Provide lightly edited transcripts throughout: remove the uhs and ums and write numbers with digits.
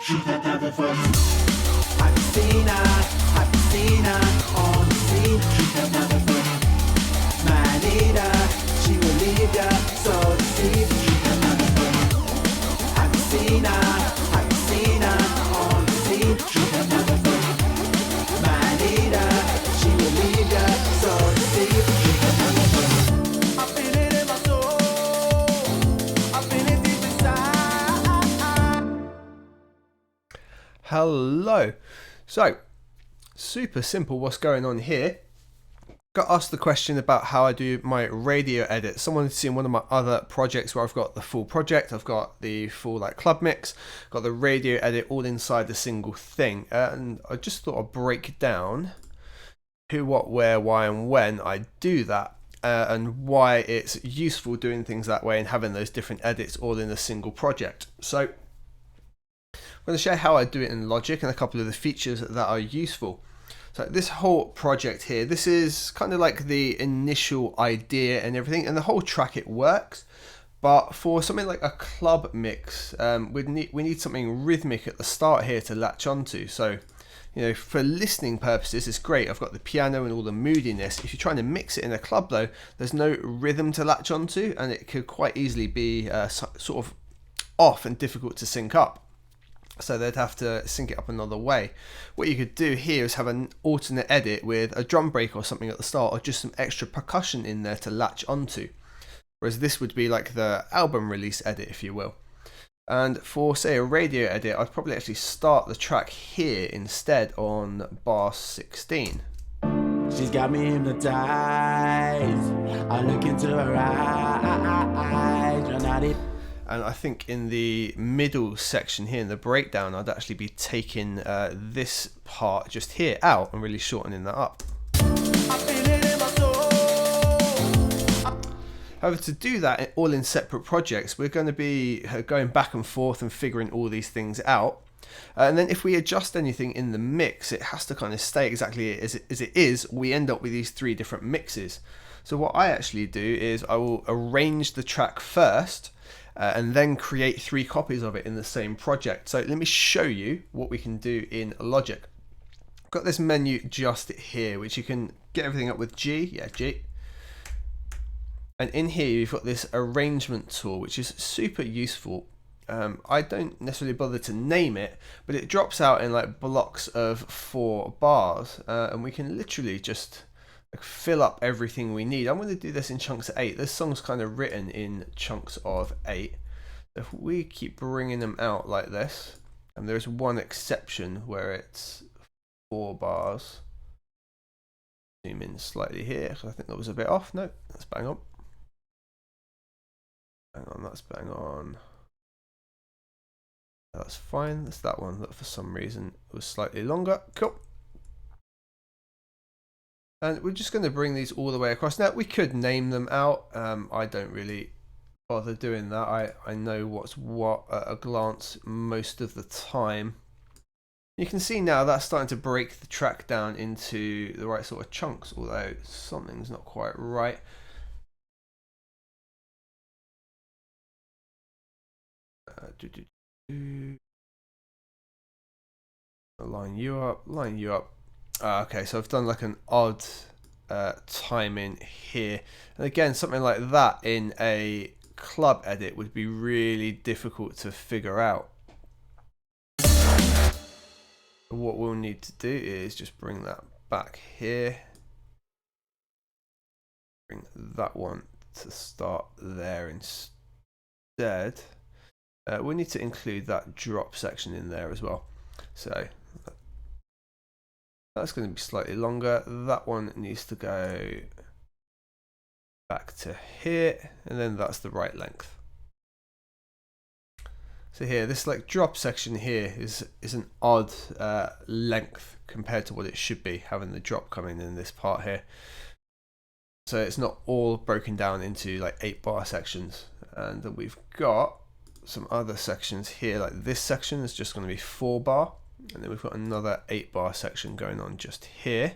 She can have it from. Have you seen her? Have you seen her on the scene? She can have it from. Man eater, she will leave ya so deceived. She can have it from. Have you seen her? Have you seen her on the scene? She can have it from. Man eater, she will leave ya so deceived. She can have it from. I feel it in my soul. I feel it deep inside. Hello. So, super simple what's going on here. Got asked the question about how I do my radio edit. Someone had seen one of my other projects where I've got the full project, I've got the full like club mix, got the radio edit all inside the single thing, and I just thought I'd break down who, what, where, why and when I do that, and why it's useful doing things that way and having those different edits all in a single project. So I'm going to share how I do it in Logic and a couple of the features that are useful. So this whole project here, this is kind of like the initial idea and everything, and the whole track, it works. But for something like a club mix, we need something rhythmic at the start here to latch onto. So, you know, for listening purposes, it's great. I've got the piano and all the moodiness. If you're trying to mix it in a club though, there's no rhythm to latch onto, and it could quite easily be sort of off and difficult to sync up. So they'd have to sync it up another way. What you could do here is have an alternate edit with a drum break or something at the start, or just some extra percussion in there to latch onto. Whereas this would be like the album release edit, if you will. And for, say, a radio edit, I'd probably actually start the track here instead on bar 16. She's got me hypnotized. I look into her eyes. You're not it. And I think in the middle section here, in the breakdown, I'd actually be taking this part just here out and really shortening that up. However, to do that all in separate projects, we're going to be going back and forth and figuring all these things out. And then if we adjust anything in the mix, it has to kind of stay exactly as it is. We end up with these three different mixes. So what I actually do is I will arrange the track first, and then create 3 copies of it in the same project. So let me show you what we can do in Logic. I've got this menu just here, which you can get everything up with G, G. And in here you've got this arrangement tool, which is super useful. I don't necessarily bother to name it, but it drops out in like blocks of 4 bars, and we can literally just like fill up everything we need. I'm going to do this in chunks of 8. This song's kind of written in chunks of 8. If we keep bringing them out like this, and there's one exception where it's 4 bars. Zoom in slightly here, because I think that was a bit off. No, that's bang on. Hang on, that's bang on. That's fine. That's that one that for some reason was slightly longer. Cool. And we're just going to bring these all the way across. Now, we could name them out. I don't really bother doing that. I know what's what at a glance most of the time. You can see now that's starting to break the track down into the right sort of chunks, although something's not quite right. Line you up, line you up. Okay, so I've done like an odd timing here, and again something like that in a club edit would be really difficult to figure out. What we'll need to do is just bring that back here, bring that one to start there instead. We need to include that drop section in there as well, so that's going to be slightly longer. That one needs to go back to here, and then that's the right length. So here, this like drop section here is an odd length compared to what it should be, having the drop coming in this part here. So it's not all broken down into like 8-bar sections, and then we've got some other sections here, like this section is just going to be 4-bar, and then we've got another 8-bar section going on just here.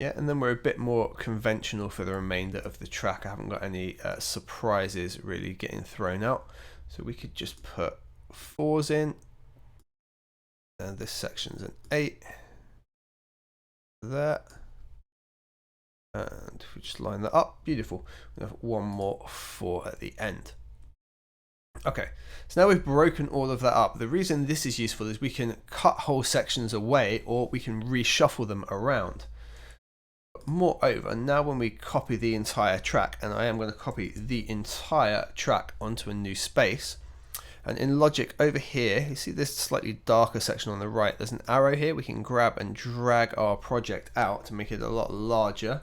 Yeah, and then we're a bit more conventional for the remainder of the track. I haven't got any surprises really getting thrown out. So we could just put 4s in. And this section's an 8. There. And if we just line that up, beautiful. We have one more 4 at the end. Okay, so now we've broken all of that up. The reason this is useful is we can cut whole sections away, or we can reshuffle them around. Moreover, now when we copy the entire track, and I am going to copy the entire track onto a new space, and in Logic over here, you see this slightly darker section on the right, there's an arrow here. We can grab and drag our project out to make it a lot larger.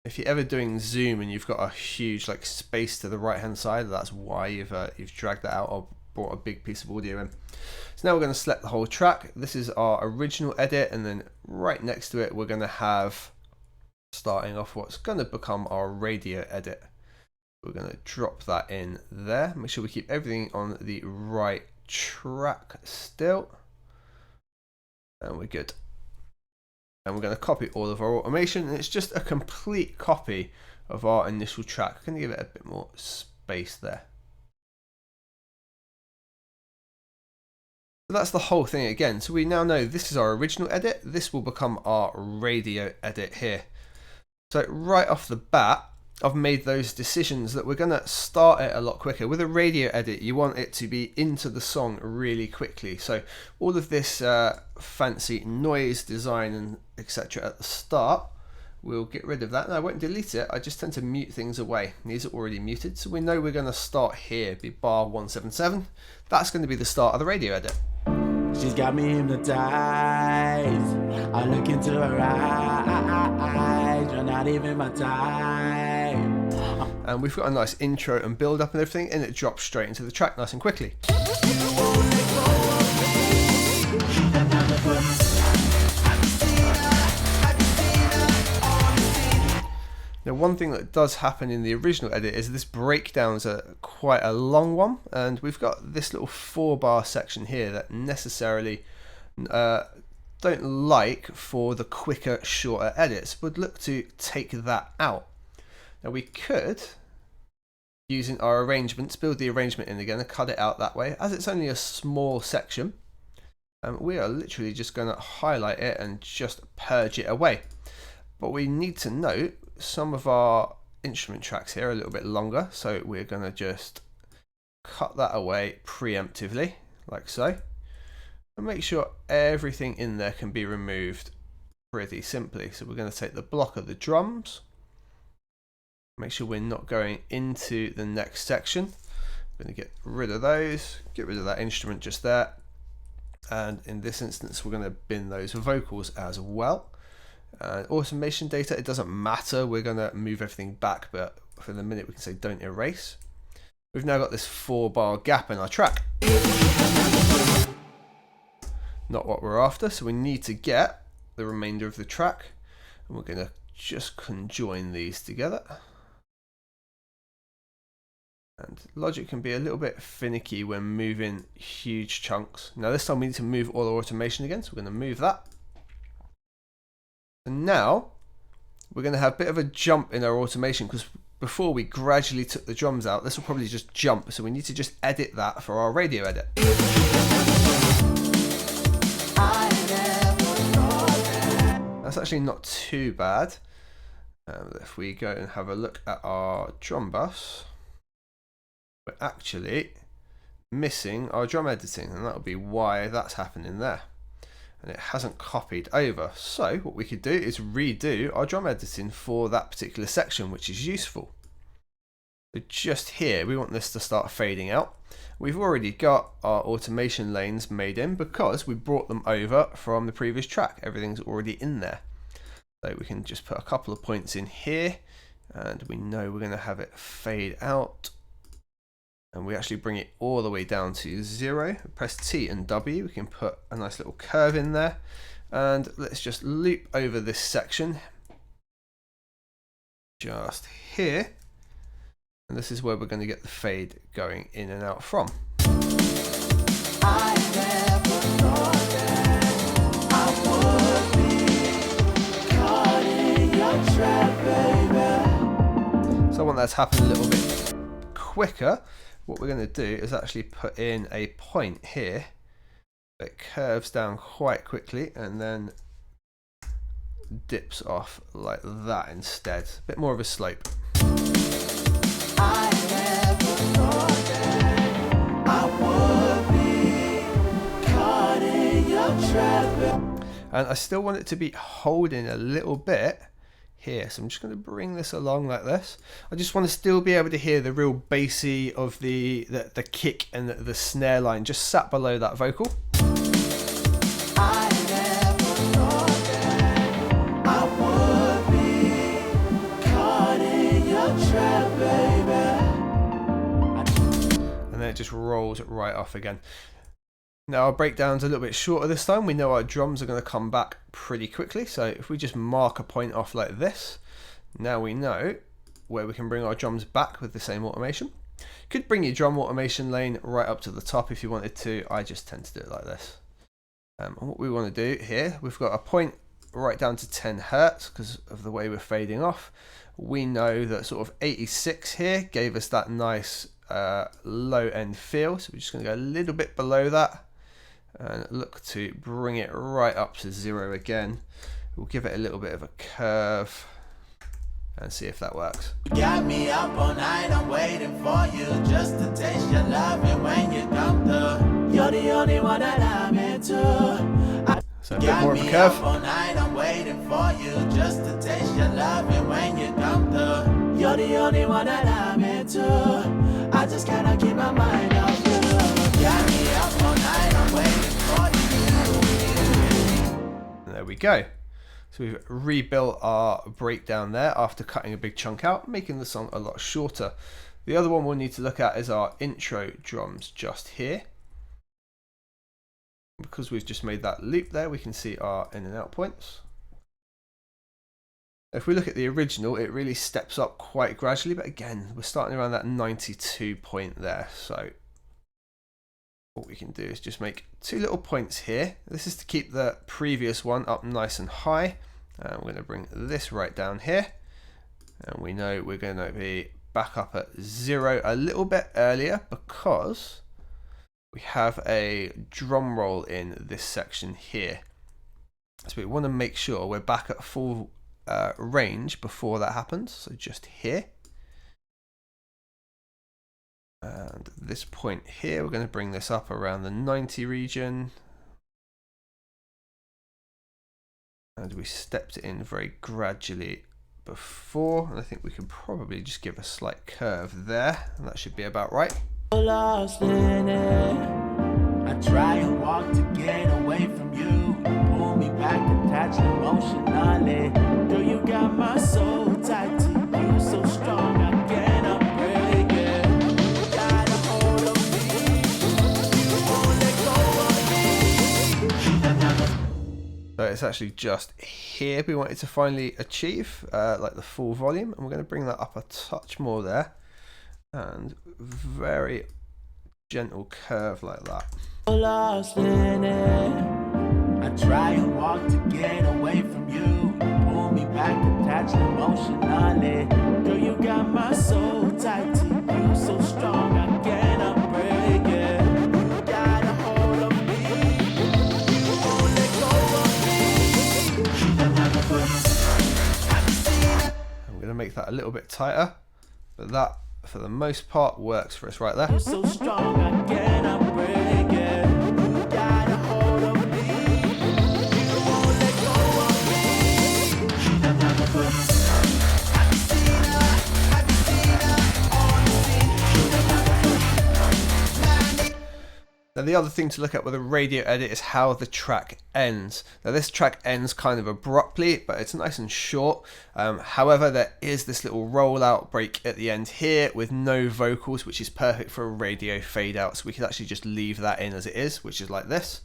If you're ever doing zoom and you've got a huge like space to the right hand side, that's why you've dragged that out or brought a big piece of audio in. So now we're going to select the whole track. This is our original edit, and then right next to it we're going to have, starting off, what's going to become our radio edit. We're going to drop that in there. Make sure we keep everything on the right track still, and we're good. And we're going to copy all of our automation, and it's just a complete copy of our initial track. I'm going to give it a bit more space there. So that's the whole thing again. So we now know this is our original edit. This will become our radio edit here. So right off the bat, I've made those decisions that we're going to start it a lot quicker. With a radio edit, you want it to be into the song really quickly. So all of this fancy noise design and etc. at the start, we'll get rid of that. And I won't delete it. I just tend to mute things away. These are already muted. So we know we're going to start here, be bar 177. That's going to be the start of the radio edit. She's got me hypnotized. I look into her eyes. You're not even my type. And we've got a nice intro and build up and everything, and it drops straight into the track nice and quickly. Now, one thing that does happen in the original edit is this breakdown's quite a long one, and we've got this little 4-bar section here that necessarily don't like for the quicker, shorter edits. Would look to take that out. Now we could, using our arrangements, build the arrangement in again and cut it out that way. As it's only a small section, we are literally just going to highlight it and just purge it away. But we need to note some of our instrument tracks here are a little bit longer, so we're going to just cut that away preemptively, like so, and make sure everything in there can be removed pretty simply. So we're going to take the block of the drums, make sure we're not going into the next section. We're going to get rid of those, get rid of that instrument just there, and in this instance we're going to bin those vocals as well. Automation data, it doesn't matter, we're going to move everything back, but for the minute we can say don't erase. We've now got this 4-bar gap in our track. Not what we're after, so we need to get the remainder of the track, and we're going to just conjoin these together. And Logic can be a little bit finicky when moving huge chunks. Now this time we need to move all our automation again, so we're going to move that. And now we're going to have a bit of a jump in our automation, because before we gradually took the drums out, this will probably just jump, so we need to just edit that for our radio edit. That's actually not too bad. If we go and have a look at our drum bus, we're actually missing our drum editing, and that'll be why that's happening there. And it hasn't copied over. So what we could do is redo our drum editing for that particular section, which is useful. So just here, we want this to start fading out. We've already got our automation lanes made in because we brought them over from the previous track. Everything's already in there. So we can just put a couple of points in here, and we know we're going to have it fade out. And we actually bring it all the way down to 0. Press T and W, we can put a nice little curve in there, and let's just loop over this section just here, and this is where we're going to get the fade going in and out from. I never thought that I would be So I want that to happen a little bit quicker. What we're going to do is actually put in a point here that curves down quite quickly and then dips off like that instead. A bit more of a slope. I never thought that I would be caught in your trap. And I still want it to be holding a little bit here, so I'm just going to bring this along like this. I just want to still be able to hear the real bassy of the kick and the snare line just sat below that vocal. I never thought that I would be caught in your trap, baby. And then it just rolls right off again. Now our breakdown's a little bit shorter this time. We know our drums are going to come back pretty quickly. So if we just mark a point off like this, now we know where we can bring our drums back with the same automation. You could bring your drum automation lane right up to the top if you wanted to. I just tend to do it like this. And what we want to do here, we've got a point right down to 10 Hertz because of the way we're fading off. We know that sort of 86 here gave us that nice low end feel. So we're just going to go a little bit below that and look to bring it right up to 0 again. We'll give it a little bit of a curve and see if that works. Got me up all night, I'm waiting for you just to taste your love, and when you come through, you're the only one that I'm into. So a bit more of a curve. All night, I'm waiting for you just to taste your love, and when you come through, you're the only one that I'm into. I just cannot keep my mind off you. Got me up all night, I'm waiting for you. And there we go. So we've rebuilt our breakdown there after cutting a big chunk out, making the song a lot shorter. The other one we'll need to look at is our intro drums just here. Because we've just made that loop there, we can see our in and out points. If we look at the original, it really steps up quite gradually, but again, we're starting around that 92 point there. So what we can do is just make 2 little points here. This is to keep the previous one up nice and high. And we're going to bring this right down here. And we know we're going to be back up at 0 a little bit earlier because we have a drum roll in this section here. So we want to make sure we're back at full range before that happens. So just here. And this point here, we're going to bring this up around the 90 region. And we stepped it in very gradually before. And I think we can probably just give a slight curve there. And that should be about right. Lost in it. I try and walk to get away from you. Pull me back, attached emotionally. Girl, you got my soul tied to you, so strong I cannot break it. You got a hold of me. You won't let go of me. So it's actually just here we wanted to finally achieve like the full volume, and we're going to bring that up a touch more there. And very gentle curve like that. Lost in it. I try and walk to get away from you. Pull me back, attached emotionally. Girl, you got my soul tied to you, so strong I cannot break it. You got a hold of me. You won't let go of me. I'm going to make that a little bit tighter, but that for the most part works for us right there. So strong I cannot break it. You got a hold of me. You won't let go of me. Now the other thing to look at with a radio edit is how the track ends. Now this track ends kind of abruptly, but it's nice and short. However, there is this little rollout break at the end here with no vocals, which is perfect for a radio fade out. So we could actually just leave that in as it is, which is like this.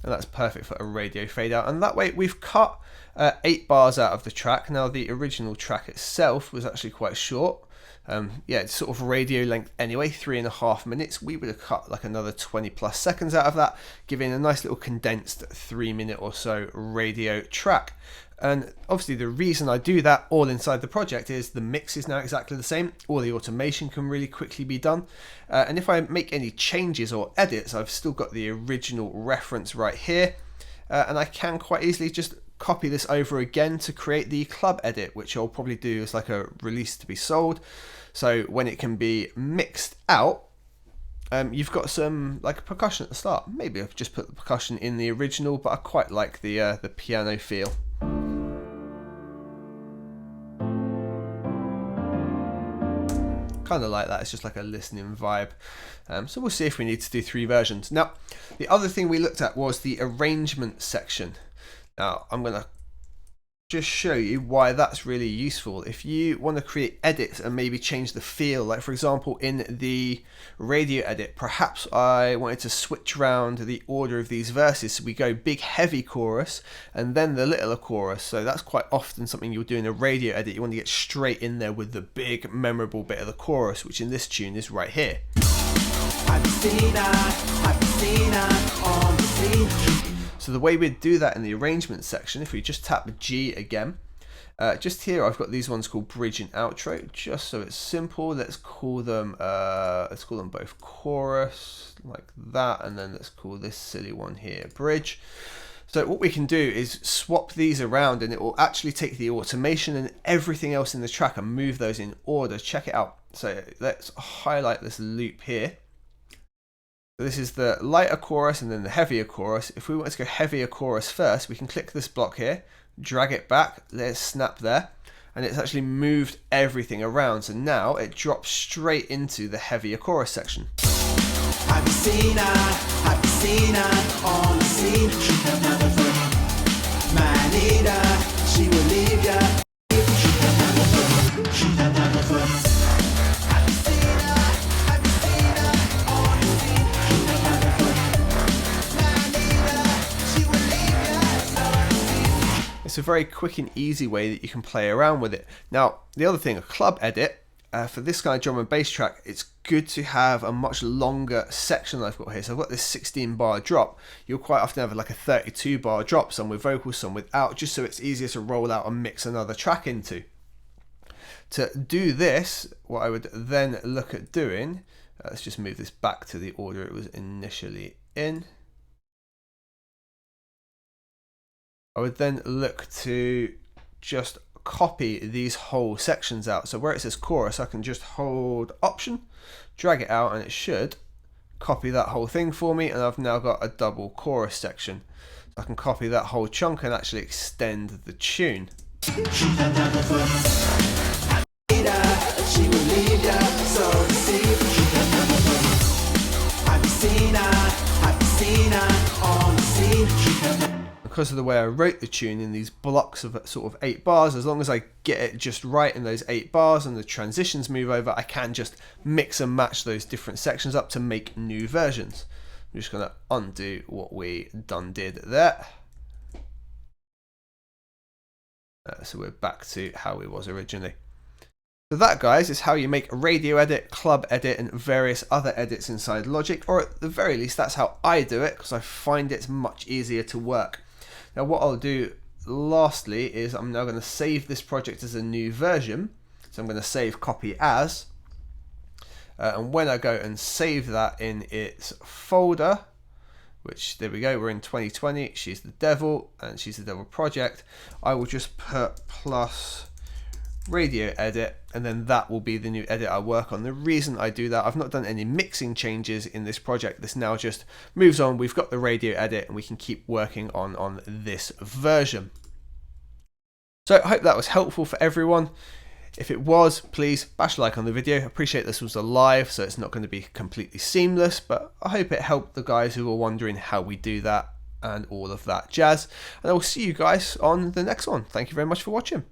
And that's perfect for a radio fade out. And that way we've cut 8 bars out of the track. Now the original track itself was actually quite short. Yeah, it's sort of radio length anyway, 3.5 minutes. We would have cut like another 20 plus seconds out of that, giving a nice little condensed 3-minute or so radio track. And obviously the reason I do that all inside the project is the mix is now exactly the same. All the automation can really quickly be done. And if I make any changes or edits, I've still got the original reference right here. And I can quite easily just copy this over again to create the club edit, which I'll probably do as like a release to be sold. So when it can be mixed out, you've got some like percussion at the start. Maybe I've just put the percussion in the original, but I quite like the piano feel. Kind of like that. It's just like a listening vibe. So we'll see if we need to do 3 versions. Now, the other thing we looked at was the arrangement section. Now, I'm going to just show you why that's really useful. If you want to create edits and maybe change the feel, like for example in the radio edit, perhaps I wanted to switch around the order of these verses, so we go big heavy chorus and then the littler chorus. So that's quite often something you'll do in a radio edit. You want to get straight in there with the big memorable bit of the chorus, which in this tune is right here. So the way we'd do that in the arrangement section, if we just tap G again, just here I've got these ones called bridge and outro, just so it's simple. Let's call them both chorus, like that, and then let's call this silly one here bridge. So what we can do is swap these around and it will actually take the automation and everything else in the track and move those in order. Check it out. So let's highlight this loop here. So this is the lighter chorus and then the heavier chorus. If we want to go heavier chorus first, we can click this block here, drag it back, let it snap there, and it's actually moved everything around. So now it drops straight into the heavier chorus section. Have you seen her on the scene? She can never forget. Man eater, she will leave ya. She can never forget. She can never forget. Have you seen her on the scene? She can never forget. Man eater, she will leave ya. It's a very quick and easy way that you can play around with it. Now, the other thing, a club edit, for this kind of drum and bass track, it's good to have a much longer section that I've got here. So I've got this 16 bar drop. You'll quite often have like a 32 bar drop, some with vocals, some without, just so it's easier to roll out and mix another track into. To do this, what I would then look at doing, let's just move this back to the order it was initially in. I would then look to just copy these whole sections out. So where it says chorus, I can just hold Option, drag it out, and it should copy that whole thing for me, and I've now got a double chorus section. So I can copy that whole chunk and actually extend the tune. Because of the way I wrote the tune in these blocks of sort of 8 bars, as long as I get it just right in those 8 bars and the transitions move over, I can just mix and match those different sections up to make new versions. I'm just going to undo what we did there. So we're back to how it was originally. So that, guys, is how you make a radio edit, club edit, and various other edits inside Logic, or at the very least that's how I do it, because I find it's much easier to work. Now what I'll do lastly is I'm now going to save this project as a new version. So I'm going to save copy as, and when I go and save that in its folder, which there we go, we're in 2020, she's the devil and she's the devil project, I will just put plus radio edit, and then that will be the new edit I work on. The reason I do that, I've not done any mixing changes in this project. This now just moves on. We've got the radio edit and we can keep working on this version. So I hope that was helpful for everyone. If it was, please bash a like on the video. I appreciate this was a live, so it's not going to be completely seamless, but I hope it helped the guys who were wondering how we do that and all of that jazz. And I will see you guys on the next one. Thank you very much for watching.